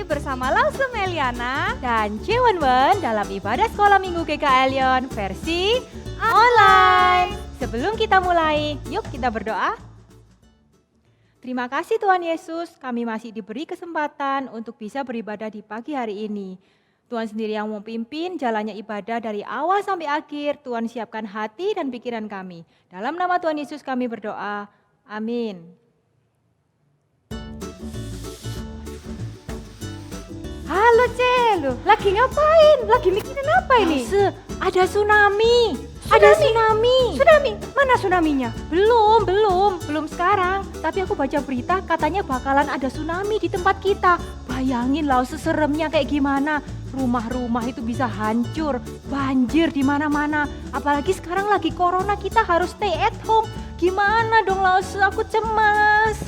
bersama Lause Meliana dan Cewenwen dalam ibadah sekolah minggu GKI Lyon versi online. Sebelum kita mulai, yuk kita berdoa. Terima kasih Tuhan Yesus, kami masih diberi kesempatan untuk bisa beribadah di pagi hari ini. Tuhan sendiri yang memimpin jalannya ibadah dari awal sampai akhir. Tuhan siapkan hati dan pikiran kami. Dalam nama Tuhan Yesus kami berdoa. Amin. Halo Celu, lagi ngapain? Lagi mikirin apa ini? Ada tsunami. Ada tsunami. Tsunami? Mana tsunaminya? Belum sekarang. Tapi aku baca berita katanya bakalan ada tsunami di tempat kita. Bayangin lah seseremnya kayak gimana. Rumah-rumah itu bisa hancur, banjir di mana-mana. Apalagi sekarang lagi corona, kita harus stay at home. Gimana dong Lause? Aku cemas.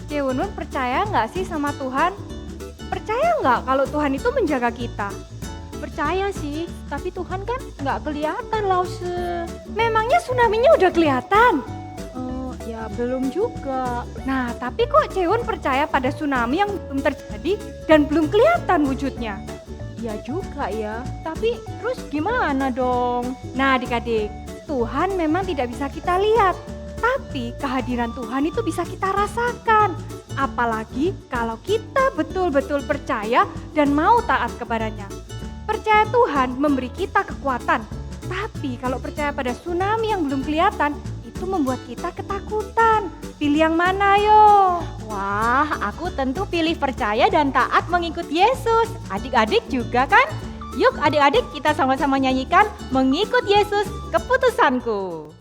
Cewenwen percaya nggak sih sama Tuhan? Percaya nggak kalau Tuhan itu menjaga kita? Percaya sih, tapi Tuhan kan nggak kelihatan Lause. Memangnya tsunami-nya udah kelihatan? Ya belum juga. Nah, tapi kok Cewen percaya pada tsunami yang belum terjadi dan belum kelihatan wujudnya? Iya juga ya, tapi terus gimana dong? Nah adik-adik, Tuhan memang tidak bisa kita lihat, tapi kehadiran Tuhan itu bisa kita rasakan. Apalagi kalau kita betul-betul percaya dan mau taat kepadanya. Percaya Tuhan memberi kita kekuatan, tapi kalau percaya pada tsunami yang belum kelihatan, itu membuat kita ketakutan. Pilih yang mana yo? Wah, aku tentu pilih percaya dan taat mengikut Yesus. Adik-adik juga kan? Yuk adik-adik kita sama-sama nyanyikan Mengikut Yesus Keputusanku.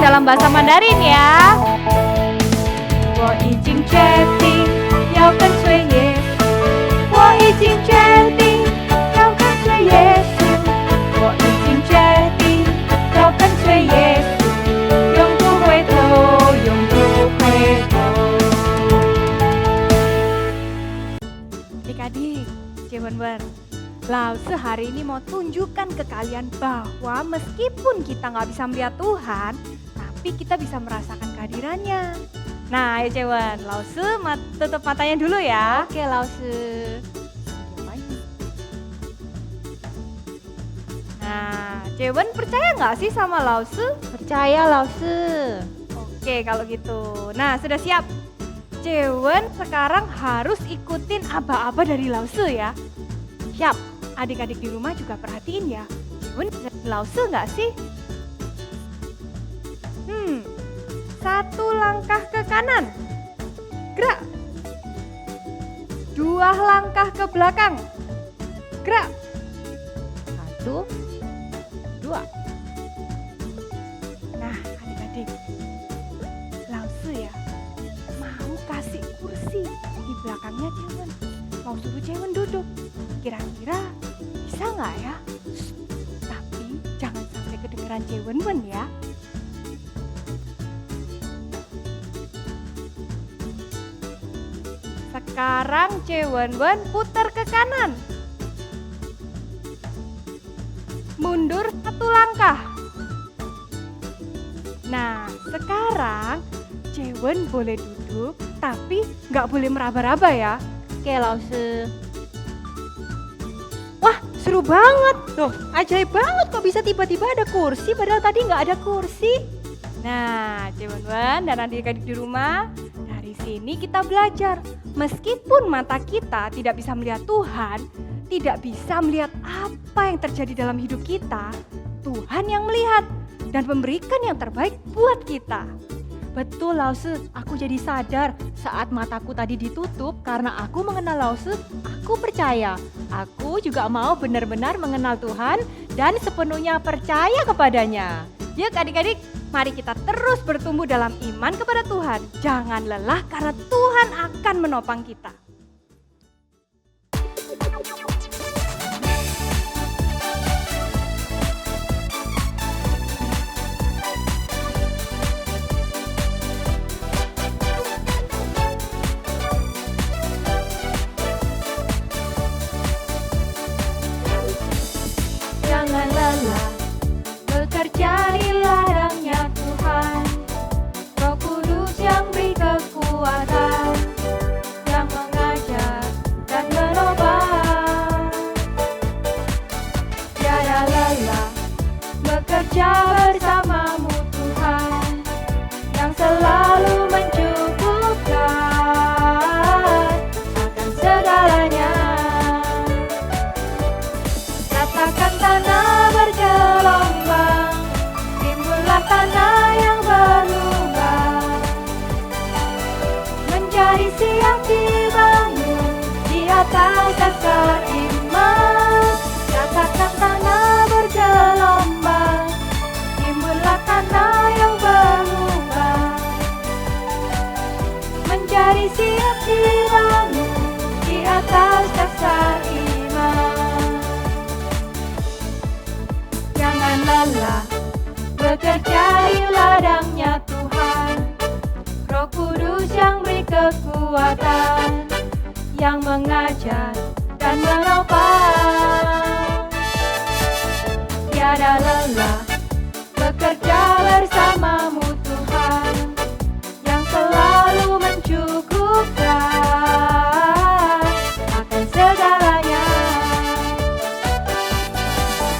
Dalam bahasa Mandarin ya. Wo izin chatting, yao gen sui Yesu. Wo izin chatting, yao gen sui Yesu. Wo izin chatting, yao gen sui Yesu. Yong bu hui tou, yong bu hui tou. Adik-adik, Cewenwen, Lause hari ini mau tunjukkan ke kalian bahwa meskipun kita nggak bisa melihat Tuhan, tapi kita bisa merasakan kehadirannya. Nah, ayo Cewen, Lause tutup matanya dulu ya. Oke, Lause. Nah, Cewen percaya nggak sih sama Lause? Percaya, Lause. Oke, kalau gitu. Nah, sudah siap? Cewen sekarang harus ikutin aba-aba dari Lause ya. Siap? Adik-adik di rumah juga perhatiin ya. Cewen Lause nggak sih? Satu langkah ke kanan, gerak. 2 langkah ke belakang, gerak. 1, 2. Nah adik-adik, Lause ya mau kasih kursi di belakangnya Cewen. Mau suruh Cewen duduk, kira-kira bisa nggak ya? Tapi jangan sampai kedengeran Cewenwen ya. Sekarang Cewenwen putar ke kanan. Mundur 1 langkah. Nah, sekarang Cewen boleh duduk, tapi nggak boleh meraba-raba ya. Oke, Lause. Wah, seru banget. Loh, ajaib banget kok bisa tiba-tiba ada kursi, padahal tadi nggak ada kursi. Nah, Cewenwen dan adik-adik di rumah, dari sini kita belajar. Meskipun mata kita tidak bisa melihat Tuhan, tidak bisa melihat apa yang terjadi dalam hidup kita, Tuhan yang melihat dan memberikan yang terbaik buat kita. Betul Lause, aku jadi sadar saat mataku tadi ditutup karena aku mengenal Lause, aku percaya. Aku juga mau benar-benar mengenal Tuhan dan sepenuhnya percaya kepadanya. Yuk adik-adik, mari kita terus bertumbuh dalam iman kepada Tuhan. Jangan lelah karena Tuhan akan menopang kita. Jangan lelah bekerja di ladangnya Tuhan. Roh Kudus yang beri kekuatan, yang mengajar dan menopang. Tiada lelah bekerja bersamamu Tuhan, yang selalu mencukupkan akan segalanya. Ratakan tanah bergelombang, timbullah tanah yang berlubang, menjadi siap dibangun di atas dasar iman. Ratakan tanah bergelombang, timbullah tanah yang berlubang, menjadi siap dibangun di atas dasar iman. Jangan lelah bekerja di ladangnya Tuhan. Roh Kudus yang beri kekuatan, yang mengajar dan menopang. Tiada lelah bekerja bersamamu Tuhan, yang selalu mencukupkan akan segalanya.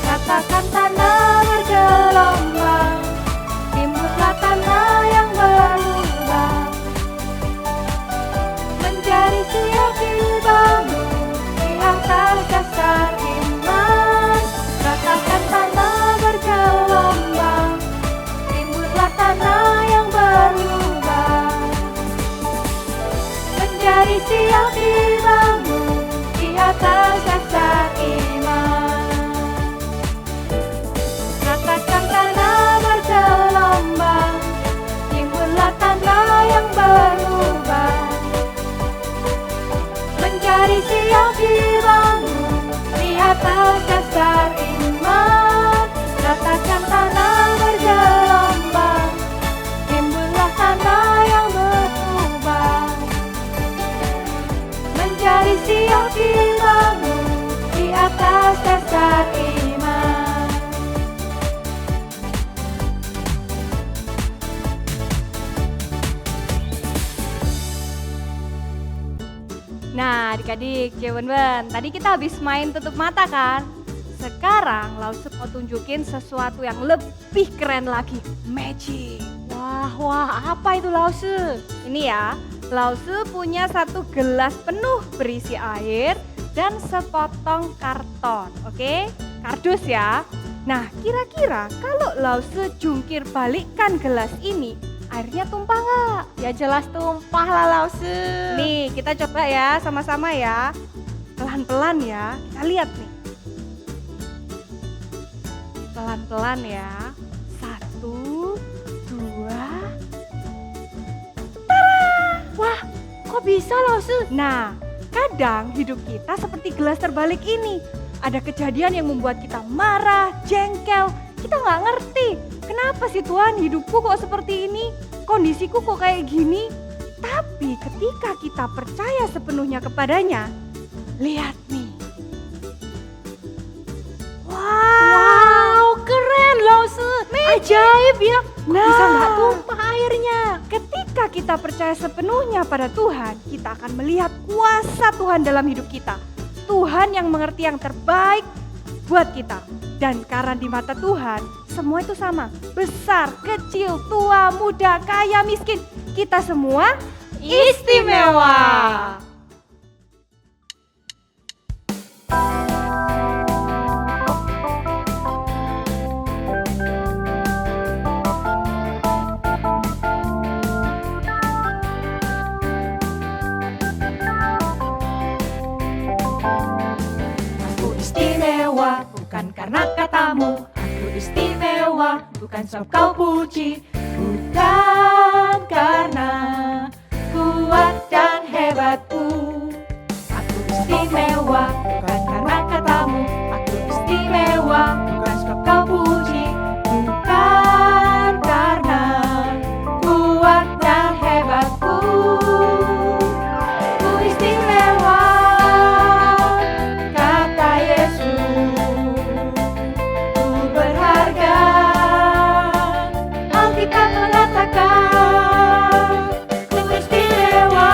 Ratakan tanah bergelombang, timbullah tanah yang berlubang, menjadi siap dibangun di atas dasar iman. Ratakan tanah bergelombang, timbullah tanah yang berlubang, menjadi siap dibangun di atas dasar iman. Ratakan tanah bergelombang, timbullah tanah yang berubah, menjadi siap dibangun di atas dasar iman. Ratakan tanah bergelombang, timbullah tanah yang berubah, menjadi siap dibangun di atas dasar iman. Nah adik-adik, Cewenwen, tadi kita habis main tutup mata kan? Sekarang Lause mau tunjukin sesuatu yang lebih keren lagi, magic. Wah, apa itu Lause? Ini ya, Lause punya satu gelas penuh berisi air dan sepotong karton, oke? Kardus ya. Nah, kira-kira kalau Lause jungkir balikkan gelas ini, airnya tumpah nggak? Ya jelas tumpah lah Lause. Nih, kita coba ya sama-sama ya. Pelan-pelan ya, kita lihat nih. Pelan-pelan ya. 1, 2. Wah, kok bisa Lause? Nah, kadang hidup kita seperti gelas terbalik ini. Ada kejadian yang membuat kita marah, jengkel. Kita nggak ngerti, kenapa sih Tuhan hidupku kok seperti ini? Kondisiku kok kayak gini? Tapi ketika kita percaya sepenuhnya kepadanya, lihat nih. Wow, keren Lause. Ajaib ya. Nah, Bisa nggak tumpah airnya? ketika kita percaya sepenuhnya pada Tuhan, kita akan melihat kuasa Tuhan dalam hidup kita. Tuhan yang mengerti yang terbaik buat kita. Dan karena di mata Tuhan, semua itu sama. Besar, kecil, tua, muda, kaya, miskin. Kita semua istimewa. bukan karena katamu. Aku istimewa, bukan sebab kau puji, bukan karena kuat dan hebatku. Aku istimewa, bukan karena katamu. Aku istimewa, bukan sebab kau puji, bukan karena kuat dan hebatku. Ku istimewa, kata Yesus. Ku berharga, Alkitab mengatakan. Ku istimewa,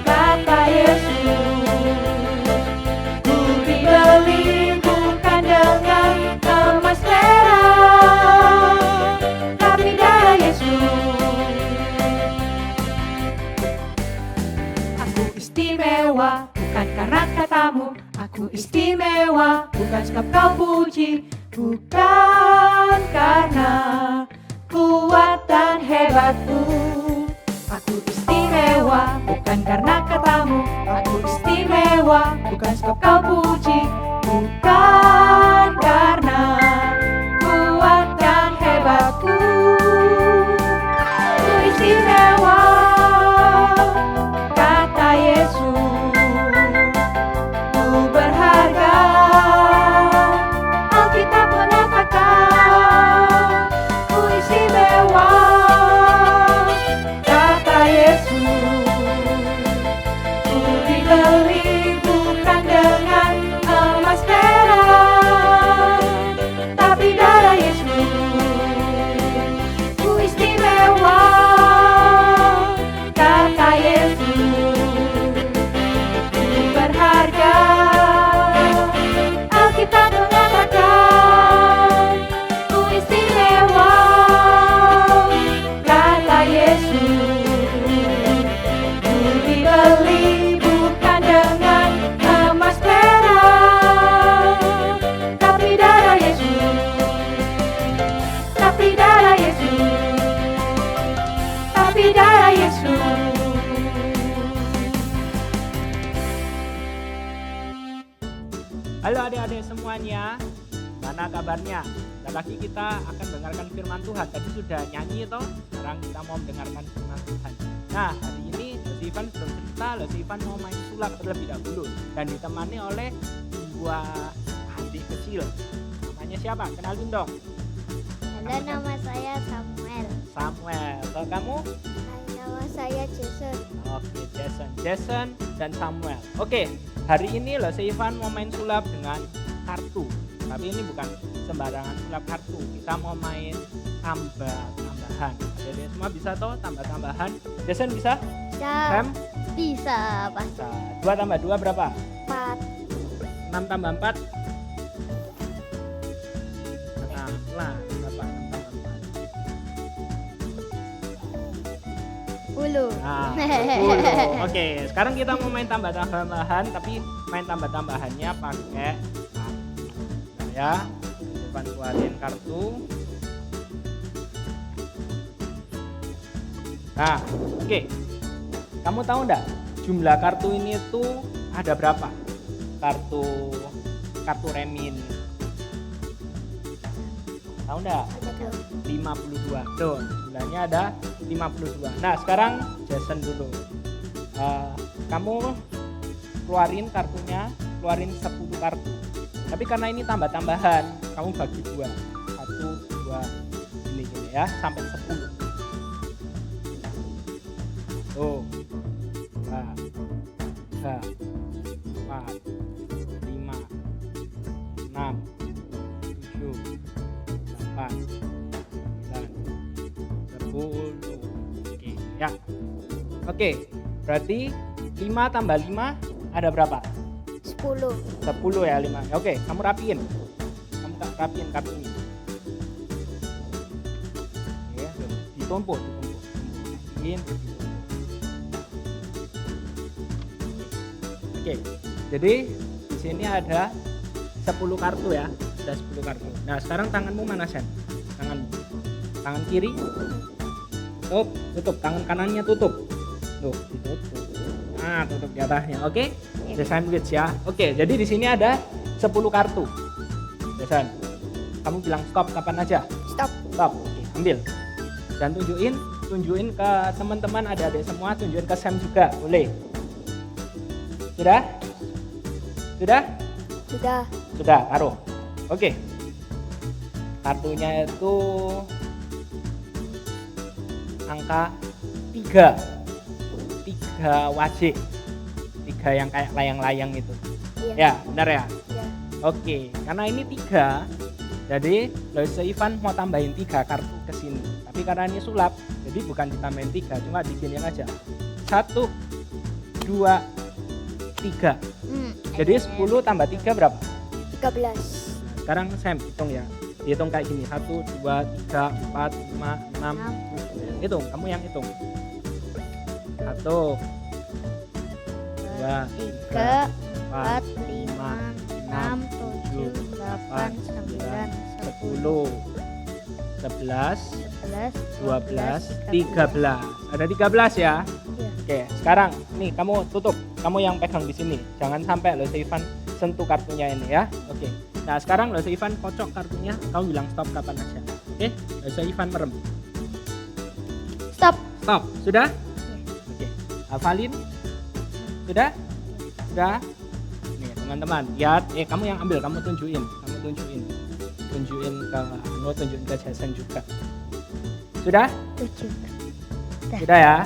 kata Yesus. Ku dibeli bukan dengan emas perak, tapi darah Yesus. Aku istimewa, bukan karena katamu. Aku istimewa, bukan sebab kau puji, bukan karena kuat dan hebatku. Aku istimewa, bukan karena katamu. Aku istimewa, bukan sebab kau puji, bukan karena kuat dan hebatku. Ku istimewa, kata Yesus. Ku berharga, Alkitab mengatakan. Ku istimewa, kata Yesus. Ku dibeli bukan dengan emas perak, tapi darah Yesus. Ku istimewa, kata Yesus. Ku berharga, Alkitab mengatakan. Ku istimewa, kata Yesus. Ku dibeli bukan dengan emas perak, tapi darah Yesus. Tapi darah Yesus. Tapi darah Yesus. Halo adik-adik semuanya, mana kabarnya? Dan lagi kita akan mendengarkan firman Tuhan. Tadi sudah nyanyi toh, sekarang kita mau mendengarkan firman Tuhan. Nah, hari ini Lesi Ivan sudah cerita, Lesi Ivan mau main sulap terlebih dahulu dan ditemani oleh dua adik kecil. Namanya siapa? Kenalin dong. Halo, nama saya Samuel. Samuel. Kalau kamu? Nama saya Jason. Oke, Jason dan Samuel. Oke, hari ini Lesi Ivan mau main sulap dengan kartu. Tapi ini bukan sembarangan sulap kartu. Kita mau main tambah-tambahan. Jadi semua bisa toh tambah-tambahan. Jason bisa? Sam? Bisa, Pak. Bisa. 2 tambah 2 berapa? 4. 6 tambah 4? Nah, berapa? 6 tambah 10. 4. Nah, 10. Oke, sekarang kita mau main tambah-tambahan, tapi main tambah-tambahannya pakai kartu. Nah, ya, depan keluarin kartu. Nah, oke. Kamu tahu enggak jumlah kartu ini tuh ada berapa? Kartu remin. Tahu enggak? 52. Tuh, jumlahnya ada 52. Nah, sekarang Jason dulu. Kamu keluarin kartunya, keluarin 10 kartu. Tapi karena ini tambah-tambahan, kamu bagi 2. 1, 2, ini ya, sampai 10. Tuh. 2, 3, 4, 5, 6, 7, 8, 9, 10. Oke, ya. Oke, berarti 5 tambah 5 ada berapa? 10. 10 ya 5. Oke, kamu rapiin. Kamu rapiin kartunya. Oke, ditumpuk. Rapiin. Oke, jadi di sini ada 10 kartu ya. Ada 10 kartu. Nah, sekarang tanganmu mana, Sen? Tanganmu. Tangan kiri. Tutup. Tangan kanannya tutup. Tuh, ditutup. Nah, tutup di atasnya. Oke? The sandwich ya. Oke, jadi di sini ada 10 kartu. Jason, kamu bilang stop kapan aja? Stop. Stop. Oke, ambil. Dan tunjukin ke teman-teman adik-adik semua, tunjukin ke Sam juga, boleh. Sudah? Sudah? Sudah. Sudah, taruh. Oke. Kartunya itu angka 3. 3 wajib. 3 yang kayak layang-layang itu. Iya. Ya, benar ya? Iya. Oke, karena ini 3, jadi Loise Ivan mau tambahin 3 kartu ke sini. Tapi karena ini sulap, jadi bukan ditambahin 3, cuma diginiin aja. 1, 2, 3. Jadi 10 tambah 3 berapa? 13. Sekarang Sam hitung ya. Dihitung kayak gini. 1, 2, 3, 4, 5, 6. Hitung, kamu yang hitung. 1, 2, 3, 4, 4, 5, 6, 7, 8, 9, 10, 11, 11, 12, 13. Ada 13 ya? Iya. Oke, sekarang nih kamu tutup. Kamu yang pegang di sini. Jangan sampai Loise Ivan sentuh kartunya ini ya. Oke. Nah, sekarang Loise Ivan kocok kartunya. Kamu bilang stop kapan aja. Oke? Loise Ivan merem. Stop. Stop. Sudah? Oke. Hafalin? Sudah? Sudah? Nih, teman-teman, lihat. Kamu yang ambil, kamu tunjukin. Tunjukin ke Jason juga. Sudah? 7. Sudah ya?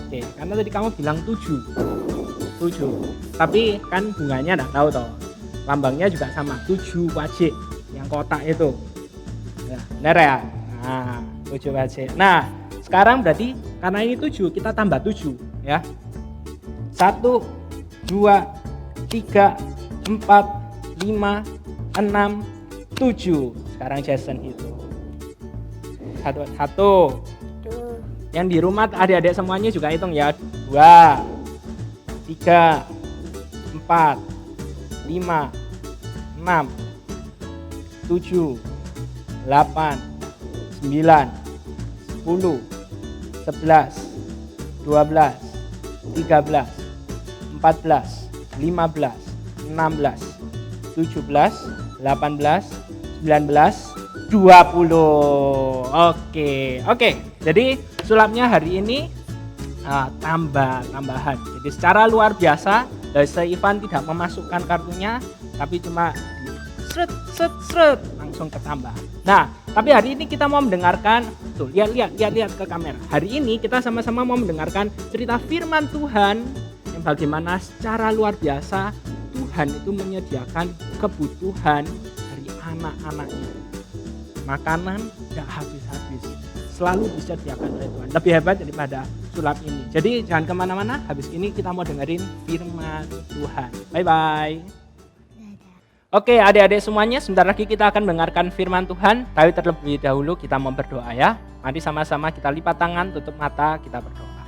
Oke, karena tadi kamu bilang 7. Tapi kan bunganya enggak tahu toh. Lambangnya juga sama, 7 wajib yang kotak itu. Nah, benar ya? Nah, 7 wajib. Nah, sekarang berarti karena ini 7, kita tambah 7 ya. 1, 2, 3, 4, 5, 6, 7. Sekarang Jason itu. 1. Yang di rumah adik-adik semuanya juga hitung ya. 2, 3, 4, 5, 6, 7, 8, 9, 10, 11, 12, 13, 14, 15, 16, 17, 18, 19, 20. Oke. Jadi sulapnya hari ini tambahan. Jadi secara luar biasa, Loise Ivan tidak memasukkan kartunya, tapi cuma seret langsung ketambah. Nah, tapi hari ini kita mau mendengarkan, tuh lihat ke kamera. Hari ini kita sama-sama mau mendengarkan cerita firman Tuhan yang bagaimana secara luar biasa Tuhan itu menyediakan kebutuhan dari anak-anaknya. Makanan gak habis-habis, selalu disediakan oleh Tuhan. Lebih hebat daripada sulap ini. Jadi jangan kemana-mana, habis ini kita mau dengerin firman Tuhan. Bye-bye. Oke, adik-adik semuanya, sebentar lagi kita akan mendengarkan firman Tuhan. Tapi terlebih dahulu kita mau berdoa ya. Mari sama-sama kita lipat tangan, tutup mata, kita berdoa.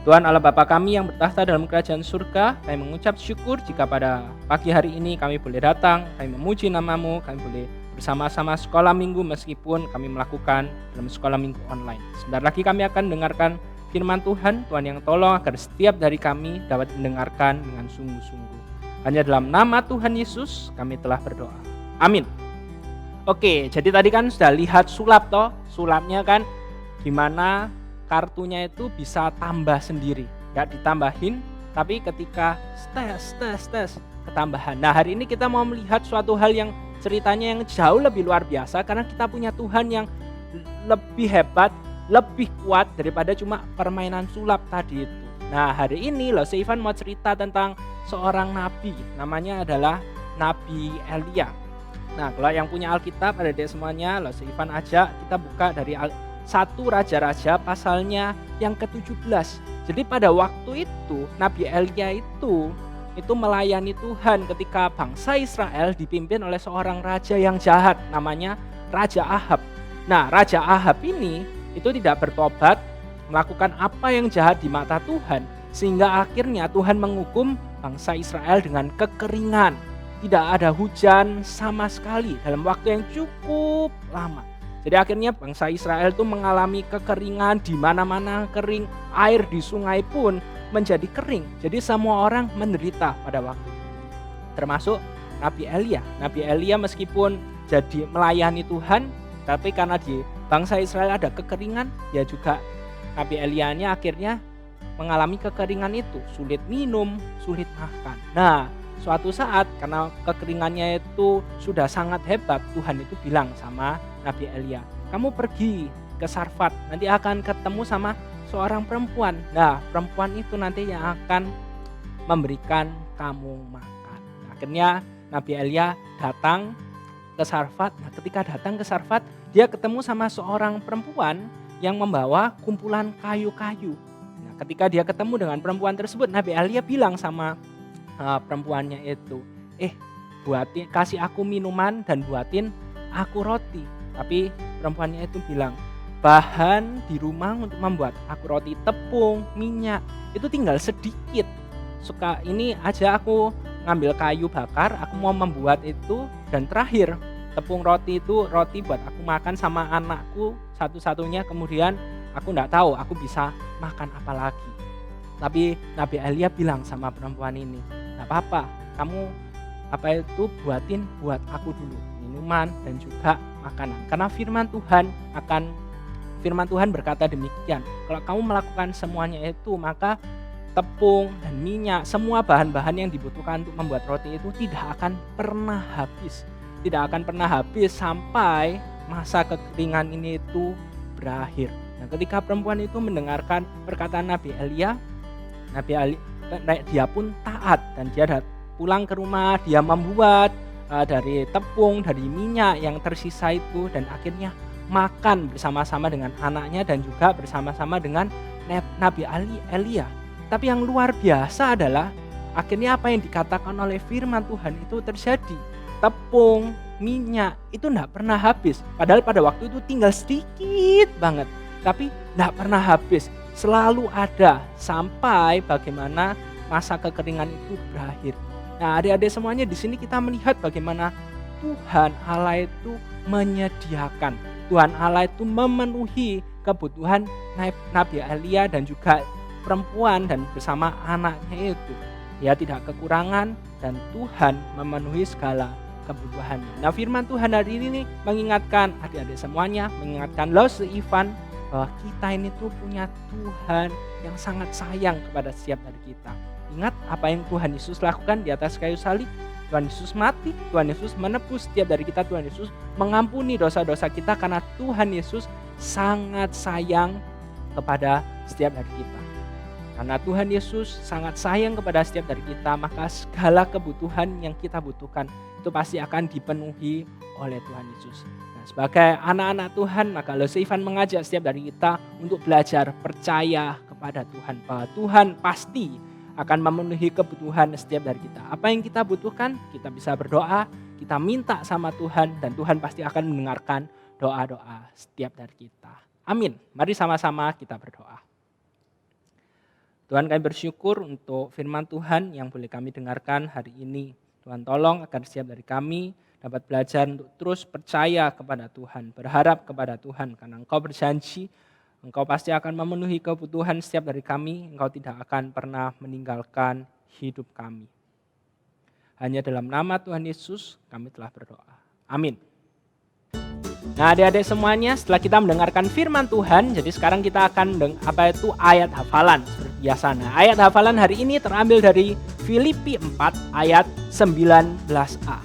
Tuhan Allah Bapa kami yang bertahta dalam kerajaan surga, kami mengucap syukur jika pada pagi hari ini kami boleh datang, kami memuji nama-Mu, kami boleh bersama-sama sekolah minggu meskipun kami melakukan dalam sekolah minggu online. Sebentar lagi kami akan dengarkan firman Tuhan. Tuhan yang tolong agar setiap dari kami dapat mendengarkan dengan sungguh-sungguh. Hanya dalam nama Tuhan Yesus kami telah berdoa. Amin. Oke, jadi tadi kan sudah lihat sulap toh. Sulapnya kan gimana kartunya itu bisa tambah sendiri. Gak ditambahin, tapi ketika tes ketambahan. Nah, hari ini kita mau melihat suatu hal yang ceritanya yang jauh lebih luar biasa karena kita punya Tuhan yang lebih hebat, lebih kuat daripada cuma permainan sulap tadi itu. Nah, hari ini Loise Ivan mau cerita tentang seorang nabi, namanya adalah Nabi Elia. Nah, kalau yang punya Alkitab adik-adik semuanya, Loise Ivan ajak kita buka dari 1 Raja-Raja pasalnya yang ke-17. Jadi pada waktu itu Nabi Elia itu melayani Tuhan ketika bangsa Israel dipimpin oleh seorang raja yang jahat, namanya Raja Ahab. Nah, Raja Ahab ini itu tidak bertobat, melakukan apa yang jahat di mata Tuhan, sehingga akhirnya Tuhan menghukum bangsa Israel dengan kekeringan. Tidak ada hujan sama sekali dalam waktu yang cukup lama. Jadi akhirnya bangsa Israel itu mengalami kekeringan, di mana-mana kering, air di sungai pun menjadi kering. Jadi semua orang menderita pada waktu itu. Termasuk Nabi Elia. Nabi Elia meskipun jadi melayani Tuhan, tapi karena di bangsa Israel ada kekeringan, ya juga Nabi Elianya akhirnya mengalami kekeringan itu, sulit minum, sulit makan. Nah, suatu saat karena kekeringannya itu sudah sangat hebat, Tuhan itu bilang sama Nabi Elia, kamu pergi ke Sarfat, nanti akan ketemu sama seorang perempuan. Nah, perempuan itu nanti yang akan memberikan kamu makan. Nah, akhirnya Nabi Elia datang ke Sarfat. Nah, ketika datang ke Sarfat, dia ketemu sama seorang perempuan yang membawa kumpulan kayu-kayu. Nah, ketika dia ketemu dengan perempuan tersebut, Nabi Elia bilang sama perempuannya itu, buatin, kasih aku minuman dan buatin aku roti. Tapi perempuannya itu bilang, bahan di rumah untuk membuat aku roti, tepung, minyak, itu tinggal sedikit. Ini aja aku ngambil kayu bakar, aku mau membuat itu, dan terakhir tepung roti itu roti buat aku makan sama anakku satu-satunya, kemudian aku enggak tahu aku bisa makan apa lagi. Tapi Nabi Elia bilang sama perempuan ini, enggak apa-apa, kamu buatin buat aku dulu minuman dan juga makanan. Karena firman Tuhan berkata demikian, kalau kamu melakukan semuanya itu, maka tepung dan minyak, semua bahan-bahan yang dibutuhkan untuk membuat roti itu tidak akan pernah habis. Tidak akan pernah habis sampai masa kekeringan ini itu berakhir. Nah, ketika perempuan itu mendengarkan perkataan Nabi Elia, dia pun taat dan dia pulang ke rumah, dia membuat dari tepung, dari minyak yang tersisa itu, dan akhirnya makan bersama-sama dengan anaknya dan juga bersama-sama dengan Nabi Elia. Tapi yang luar biasa adalah akhirnya apa yang dikatakan oleh firman Tuhan itu terjadi. Tepung, minyak itu tidak pernah habis. Padahal pada waktu itu tinggal sedikit banget, tapi tidak pernah habis. Selalu ada sampai bagaimana masa kekeringan itu berakhir. Nah, adik-adik semuanya, di sini kita melihat bagaimana Tuhan Allah itu menyediakan. Tuhan Allah itu memenuhi kebutuhan Nabi Elia dan juga perempuan dan bersama anaknya itu. Dia tidak kekurangan dan Tuhan memenuhi segala kebutuhannya. Nah, firman Tuhan hari ini mengingatkan adik-adik semuanya, mengingatkan Lause Ivan bahwa kita ini tuh punya Tuhan yang sangat sayang kepada setiap dari kita. Ingat apa yang Tuhan Yesus lakukan di atas kayu salib. Tuhan Yesus mati, Tuhan Yesus menebus setiap dari kita, Tuhan Yesus mengampuni dosa-dosa kita karena Tuhan Yesus sangat sayang kepada setiap dari kita. Karena Tuhan Yesus sangat sayang kepada setiap dari kita, maka segala kebutuhan yang kita butuhkan itu pasti akan dipenuhi oleh Tuhan Yesus. Nah, sebagai anak-anak Tuhan, maka Lause Ivan mengajak setiap dari kita untuk belajar percaya kepada Tuhan, bahwa Tuhan pasti akan memenuhi kebutuhan setiap dari kita. Apa yang kita butuhkan, kita bisa berdoa, kita minta sama Tuhan, dan Tuhan pasti akan mendengarkan doa-doa setiap dari kita. Amin. Mari sama-sama kita berdoa. Tuhan, kami bersyukur untuk firman Tuhan yang boleh kami dengarkan hari ini. Tuhan, tolong agar setiap dari kami dapat belajar untuk terus percaya kepada Tuhan, berharap kepada Tuhan, karena Engkau berjanji, Engkau pasti akan memenuhi kebutuhan setiap dari kami, Engkau tidak akan pernah meninggalkan hidup kami. Hanya dalam nama Tuhan Yesus kami telah berdoa. Amin. Nah, adik-adik semuanya, setelah kita mendengarkan firman Tuhan, jadi sekarang kita akan ayat hafalan seperti biasa. Nah, ayat hafalan hari ini terambil dari Filipi 4 ayat 19a.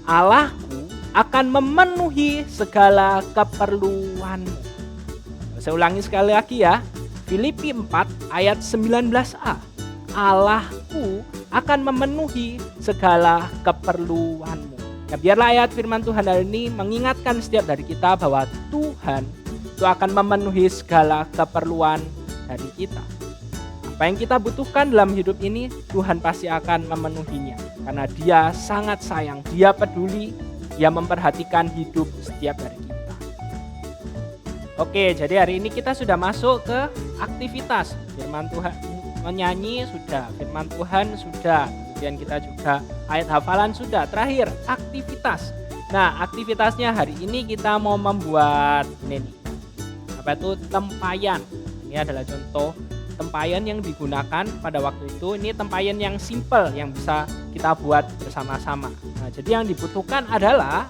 Allahku akan memenuhi segala keperluanmu. Saya ulangi sekali lagi ya. Filipi 4 ayat 19a. Allahku akan memenuhi segala keperluanmu. Ya, biarlah ayat firman Tuhan hari ini mengingatkan setiap dari kita bahwa Tuhan itu akan memenuhi segala keperluan dari kita. Apa yang kita butuhkan dalam hidup ini, Tuhan pasti akan memenuhinya. Karena Dia sangat sayang, Dia peduli, Dia memperhatikan hidup setiap dari kita. Oke, jadi hari ini kita sudah masuk ke aktivitas. Firman Tuhan menyanyi sudah, firman Tuhan sudah. Kemudian kita juga ayat hafalan sudah. Terakhir, aktivitas. Nah, aktivitasnya hari ini kita mau membuat ini nih. Apa itu? Tempayan. Ini adalah contoh tempayan yang digunakan pada waktu itu ini tempayan yang simple yang bisa kita buat bersama-sama. Nah, jadi yang dibutuhkan adalah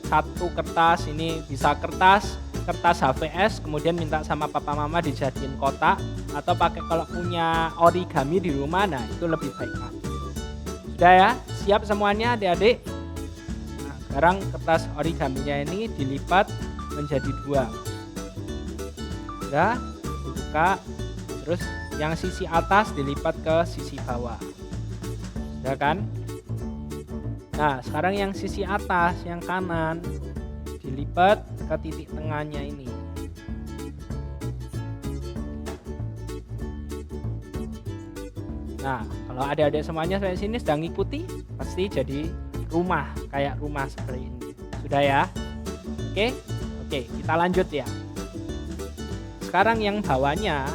satu kertas, ini bisa kertas HVS, kemudian minta sama papa mama dijadiin kotak, atau pakai kalau punya origami di rumah, nah itu lebih baik lagi. Sudah ya, siap semuanya adik-adik? Nah, sekarang kertas origaminya ini dilipat menjadi 2. Sudah, dibuka, terus yang sisi atas dilipat ke sisi bawah. Sudah kan? Nah, sekarang yang sisi atas, yang kanan, dilipat ke titik tengahnya ini. Nah, kalau adik-adik semuanya sampai sini sedang ngikuti, pasti jadi rumah, kayak rumah seperti ini. Sudah ya? Oke, kita lanjut ya. Sekarang yang bawahnya,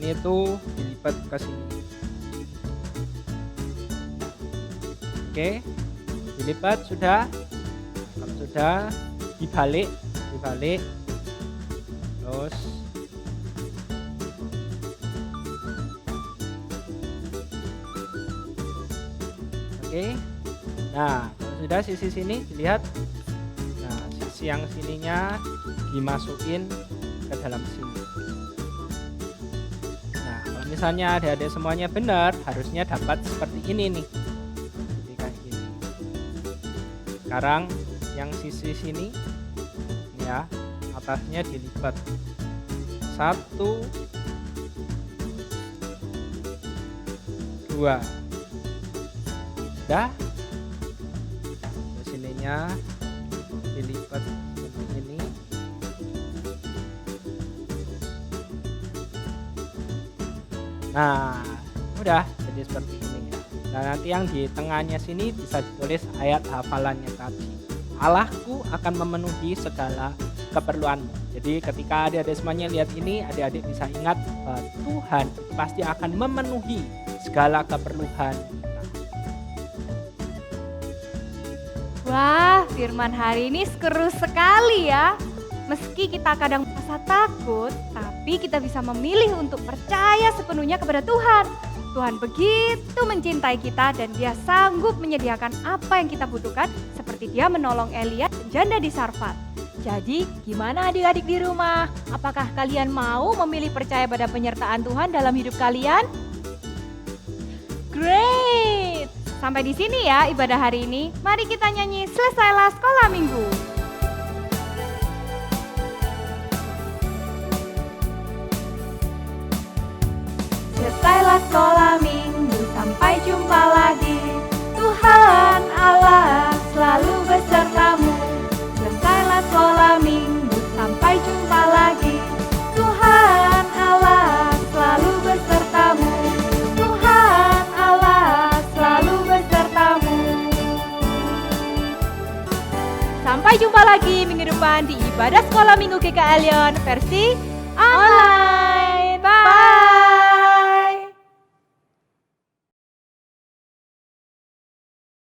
ini tuh dilipat ke sini. Oke, dilipat sudah. Kalau sudah, dibalik, terus oke. Nah, kalau sudah sisi sini dilihat. Nah, sisi yang sininya dimasukin ke dalam sini. Nah, kalau misalnya adik-adik semuanya benar, harusnya dapat seperti ini nih. Jadi kayak gini. Sekarang yang sisi sini ya, atasnya dilipat 1, 2. Udah, sininya dilipat seperti ini. Nah, udah jadi seperti ini ya. Dan nanti yang di tengahnya sini bisa ditulis ayat hafalannya tadi. Allahku akan memenuhi segala keperluanmu. Jadi ketika adik-adik semuanya lihat ini, adik-adik bisa ingat bahwa Tuhan pasti akan memenuhi segala keperluan kita. Wah, firman hari ini seru sekali ya. Meski kita kadang merasa takut, tapi kita bisa memilih untuk percaya sepenuhnya kepada Tuhan. Tuhan begitu mencintai kita dan Dia sanggup menyediakan apa yang kita butuhkan, seperti Dia menolong Elia dan janda di Sarfat. Jadi gimana adik-adik di rumah? Apakah kalian mau memilih percaya pada penyertaan Tuhan dalam hidup kalian? Great! Sampai di sini ya ibadah hari ini. Mari kita nyanyi Selesailah Sekolah Minggu. Selesailah sekolah minggu, sampai jumpa lagi. Tuhan Allah selalu besertamu. Selesailah sekolah minggu, sampai jumpa lagi. Tuhan Allah selalu besertamu. Tuhan Allah selalu besertamu. Sampai jumpa lagi minggu depan di ibadah sekolah minggu GKI Lyon versi online. Bye!